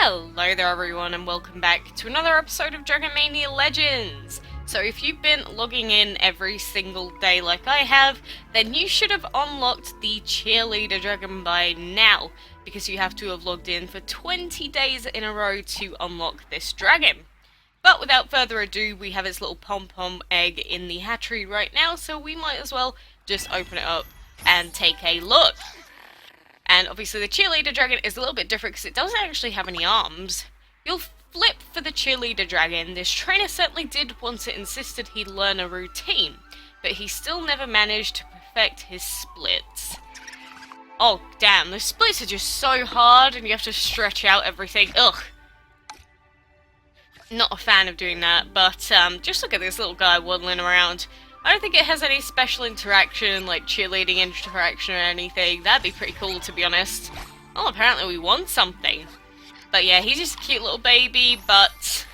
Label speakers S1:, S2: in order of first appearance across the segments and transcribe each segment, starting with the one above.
S1: Hello there everyone and welcome back to another episode of Mania Legends! So if you've been logging in every single day like I have, then you should have unlocked the Cheerleader Dragon by now, because you have to have logged in for 20 days in a row to unlock this dragon. But without further ado, we have its little pom-pom egg in the hatchery right now, so we might as well just open it up and take a look. And obviously the Cheerleader Dragon is a little bit different because it doesn't actually have any arms. You'll flip for the Cheerleader Dragon. This trainer certainly did once it insisted he'd learn a routine, but he still never managed to perfect his splits. Oh damn, those splits are just so hard and you have to stretch out everything. Ugh. Not a fan of doing that, but just look at this little guy waddling around. I don't think it has any special interaction, like cheerleading interaction or anything. That'd be pretty cool, to be honest. Oh, apparently we won something. But yeah, he's just a cute little baby, but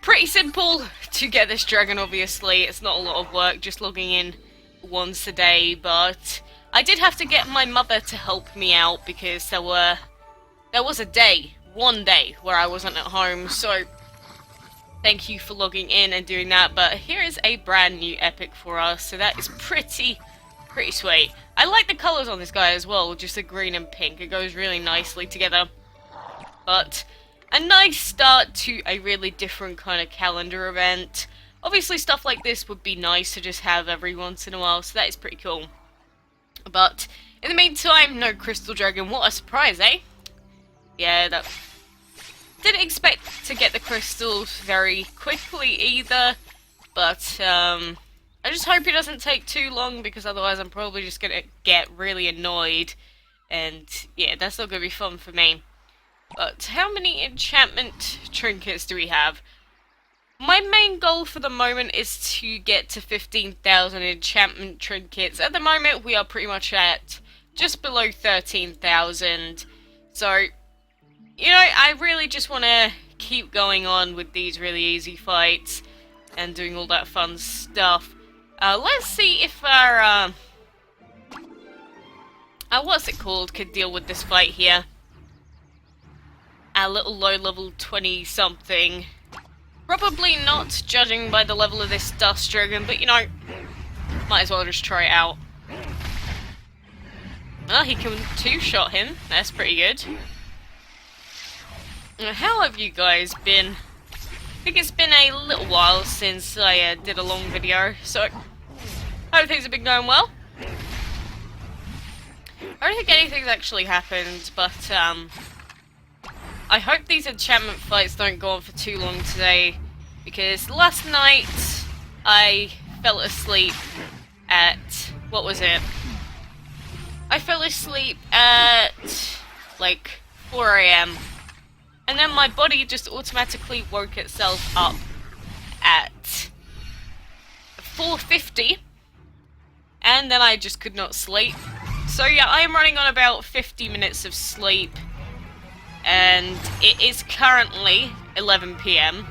S1: pretty simple to get this dragon, obviously. It's not a lot of work, just logging in once a day, but I did have to get my mother to help me out because there was one day, where I wasn't at home, so thank you for logging in and doing that. But here is a brand new epic for us, so that is pretty sweet. I like the colours on this guy as well, just the green and pink. It goes really nicely together. But a nice start to a really different kind of calendar event. Obviously stuff like this would be nice to just have every once in a while, so that is pretty cool. But in the meantime, no crystal dragon. What a surprise, eh? Yeah, that... Didn't expect to get the crystals very quickly either, but I just hope it doesn't take too long, because otherwise I'm probably just gonna get really annoyed, and yeah, that's not gonna be fun for me. But how many enchantment trinkets do we have? My main goal for the moment is to get to 15,000 enchantment trinkets. At the moment we are pretty much at just below 13,000, so you know, I really just want to keep going on with these really easy fights and doing all that fun stuff. Let's see if our what's it called, could deal with this fight here. Our little low-level 20-something. Probably not, judging by the level of this dust dragon, but you know, might as well just try it out. Well, he can two-shot him. That's pretty good. How have you guys been? I think it's been a little while since I did a long video, so I hope things have been going well. I don't think anything's actually happened, but I hope these enchantment fights don't go on for too long today, because last night I fell asleep at... what was it? I fell asleep at like 4 AM. And then my body just automatically woke itself up at 4:50, and then I just could not sleep. So yeah, I am running on about 50 minutes of sleep, and it is currently 11 PM.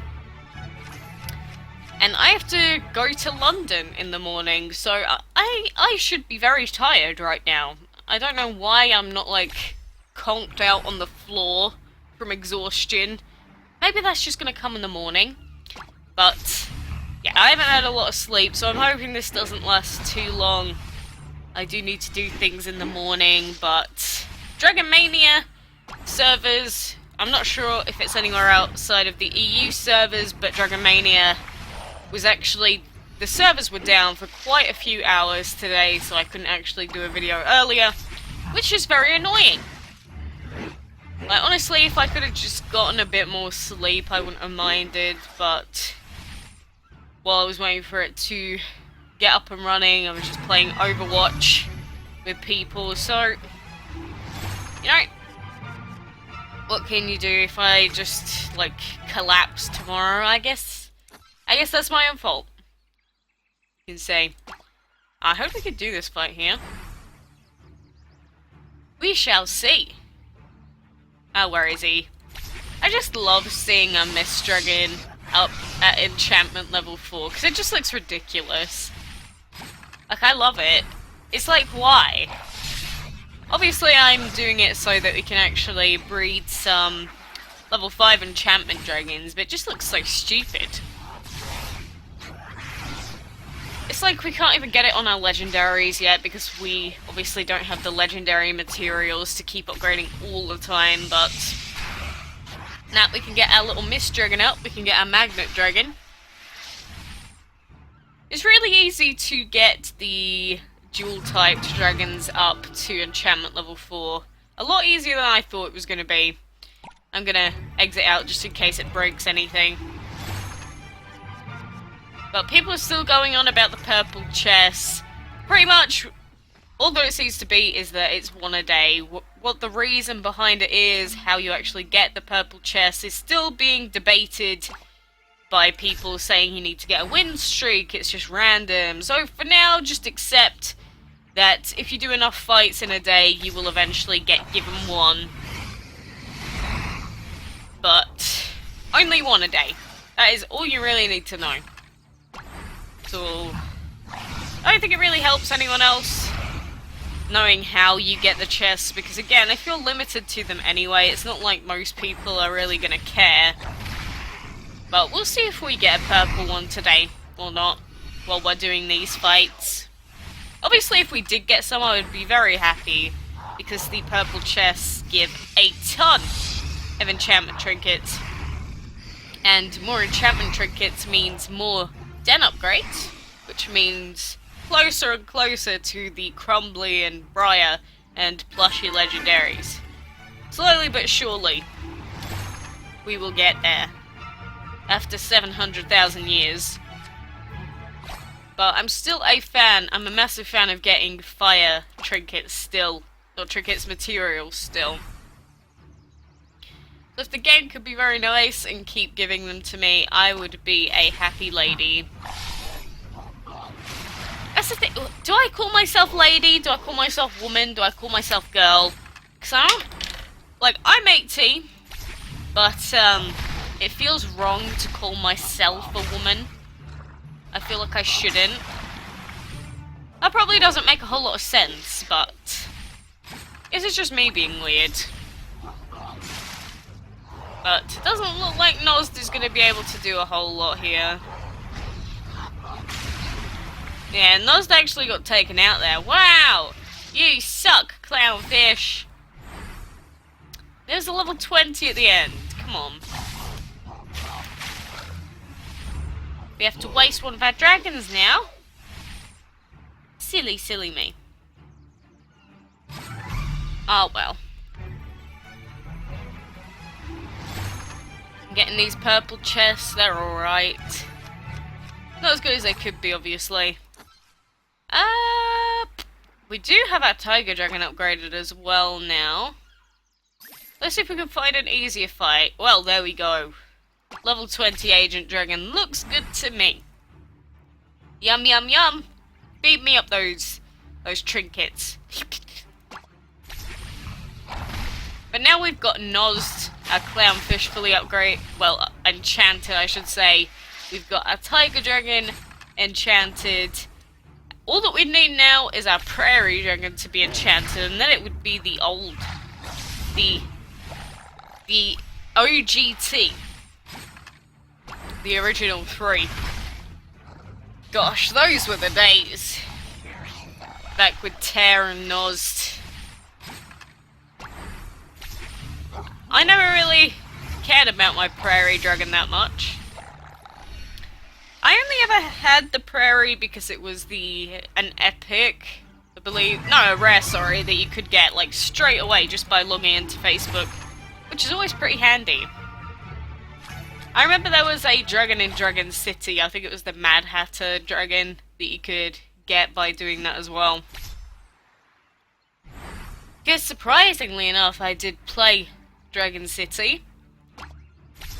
S1: And I have to go to London in the morning, so I should be very tired right now. I don't know why I'm not like conked out on the floor from exhaustion. Maybe that's just gonna come in the morning. But yeah, I haven't had a lot of sleep, so I'm hoping this doesn't last too long. I do need to do things in the morning, but Dragon Mania servers, I'm not sure if it's anywhere outside of the EU servers, but Dragon Mania was actually, the servers were down for quite a few hours today, so I couldn't actually do a video earlier, which is very annoying. Like, honestly, if I could have just gotten a bit more sleep, I wouldn't have minded, but while I was waiting for it to get up and running, I was just playing Overwatch with people, so, you know, what can you do if I just, like, collapse tomorrow, I guess? I guess that's my own fault. You can say. I hope we could do this fight here. We shall see. Oh, where is he? I just love seeing a Mist Dragon up at enchantment level 4, because it just looks ridiculous. Like, I love it. It's like, why? Obviously I'm doing it so that we can actually breed some level 5 enchantment dragons, but it just looks so stupid. It's like we can't even get it on our legendaries yet because we obviously don't have the legendary materials to keep upgrading all the time, but now we can get our little mist dragon up, we can get our magnet dragon. It's really easy to get the dual typed dragons up to enchantment level 4. A lot easier than I thought it was going to be. I'm going to exit out just in case it breaks anything. But people are still going on about the purple chest. Pretty much, all that it seems to be is that it's one a day. What the reason behind it is, how you actually get the purple chest, is still being debated by people saying you need to get a win streak, it's just random. So for now, just accept that if you do enough fights in a day, you will eventually get given one. But only one a day. That is all you really need to know. So I don't think it really helps anyone else knowing how you get the chests, because again, if you're limited to them anyway, it's not like most people are really gonna care. But we'll see if we get a purple one today, or not, while we're doing these fights. Obviously, if we did get some, I would be very happy, because the purple chests give a ton of enchantment trinkets. And more enchantment trinkets means more den upgrades, which means closer and closer to the Crumbly and Briar and Plushy legendaries. Slowly but surely, we will get there. After 700,000 years. But I'm still a fan, I'm a massive fan of getting fire trinkets still. Or trinkets materials still. So if the game could be very nice and keep giving them to me, I would be a happy lady. That's the thing, do I call myself lady? Do I call myself woman? Do I call myself girl? Because I don't, like, I'm 18, but it feels wrong to call myself a woman. I feel like I shouldn't. That probably doesn't make a whole lot of sense, but this is just me being weird. But it doesn't look like Nozd is going to be able to do a whole lot here. Yeah, Nozd actually got taken out there. Wow! You suck, clownfish! There's a level 20 at the end. Come on. We have to waste one of our dragons now. Silly, silly me. Oh well. I'm getting these purple chests, they're alright. Not as good as they could be, obviously. We do have our tiger dragon upgraded as well now. Let's see if we can find an easier fight. Well, there we go. Level 20 agent dragon looks good to me. Yum yum yum. Beat me up those trinkets. But now we've got Nozd, our clownfish fully upgrade, well, enchanted I should say. We've got our tiger dragon enchanted. All that we need now is our prairie dragon to be enchanted, and then it would be the OGT. The original 3. Gosh, those were the days. Back with Tear and Nozd. I never really cared about my prairie dragon that much. I only ever had the prairie because it was an epic, I believe, no, a rare, sorry, that you could get like straight away just by logging into Facebook, which is always pretty handy. I remember there was a dragon in Dragon City, I think it was the Mad Hatter dragon that you could get by doing that as well. Because surprisingly enough, I did play Dragon City.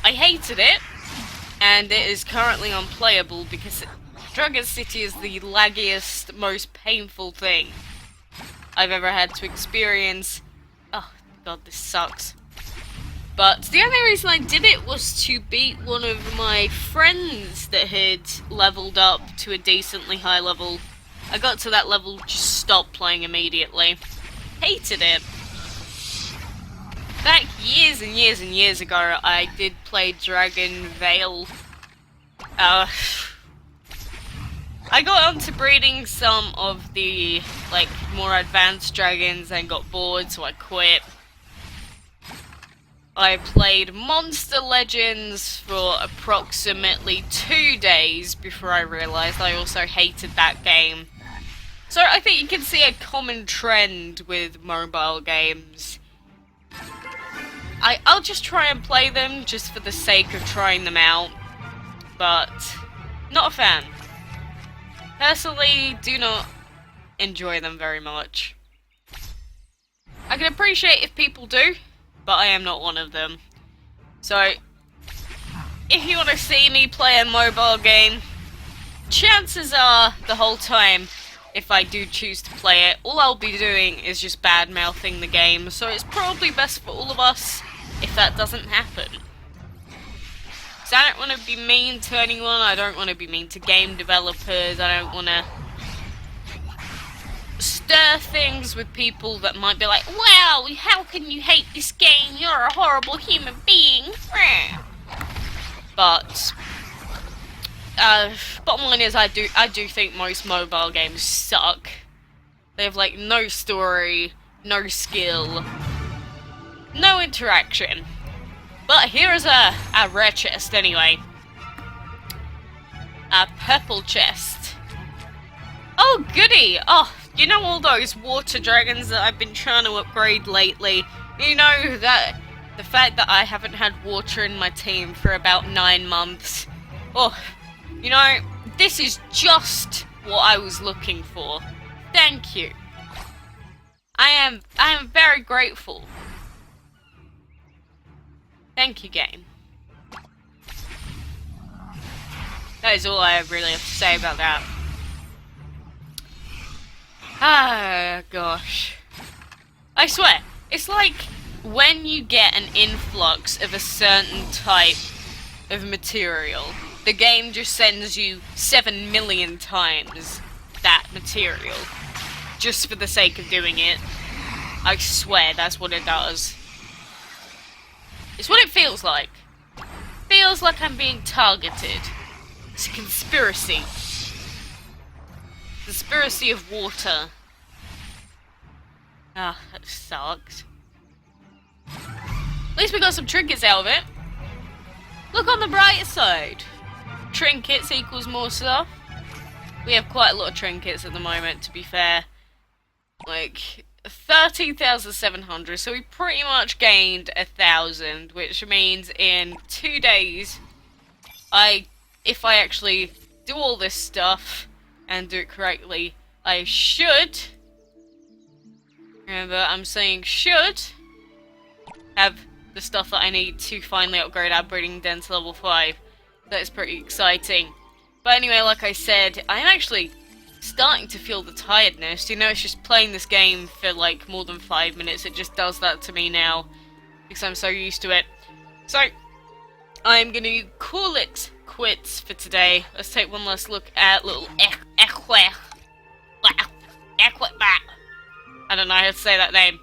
S1: I hated it, and it is currently unplayable because Dragon City is the laggiest, most painful thing I've ever had to experience. Oh god, this sucks. But the only reason I did it was to beat one of my friends that had leveled up to a decently high level. I got to that level, just stopped playing immediately. Hated it. Back years and years and years ago, I did play Dragon Veil. I got onto breeding some of the, like, more advanced dragons and got bored, so I quit. I played Monster Legends for approximately 2 days before I realised I also hated that game. So I think you can see a common trend with mobile games. I'll just try and play them just for the sake of trying them out, but not a fan. Personally, do not enjoy them very much. I can appreciate if people do, but I am not one of them. So, if you want to see me play a mobile game, chances are, the whole time, if I do choose to play it, all I'll be doing is just bad-mouthing the game, so it's probably best for all of us if that doesn't happen. So I don't want to be mean to anyone, I don't want to be mean to game developers, I don't want to stir things with people that might be like, wow, how can you hate this game, you're a horrible human being. But, bottom line is I do think most mobile games suck. They have like no story, no skill, no interaction. But here is a rare chest anyway. A purple chest. Oh goody! Oh, you know all those water dragons that I've been trying to upgrade lately? You know that the fact that I haven't had water in my team for about 9 months. Oh, you know, this is just what I was looking for. Thank you. I am very grateful. Thank you, game. That is all I really have to say about that. Ah, gosh. I swear, it's like when you get an influx of a certain type of material, the game just sends you 7 million times that material, just for the sake of doing it. I swear, that's what it does. It's what it feels like. Feels like I'm being targeted. It's a conspiracy. Conspiracy of water. Ah, that sucks. At least we got some trinkets out of it. Look on the bright side. Trinkets equals more stuff. We have quite a lot of trinkets at the moment, to be fair. Like 13,700, so we pretty much gained 1,000, which means in 2 days, if I actually do all this stuff and do it correctly, I should, remember I'm saying should, have the stuff that I need to finally upgrade our breeding den to level 5. That's pretty exciting. But anyway, like I said, I'm actually starting to feel the tiredness. You know, it's just playing this game for like more than 5 minutes. It just does that to me now because I'm so used to it. So I'm gonna call it quits for today. Let's take one last look at little I don't know how to say that name.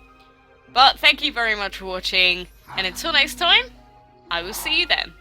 S1: But thank you very much for watching, and until next time, I will see you then.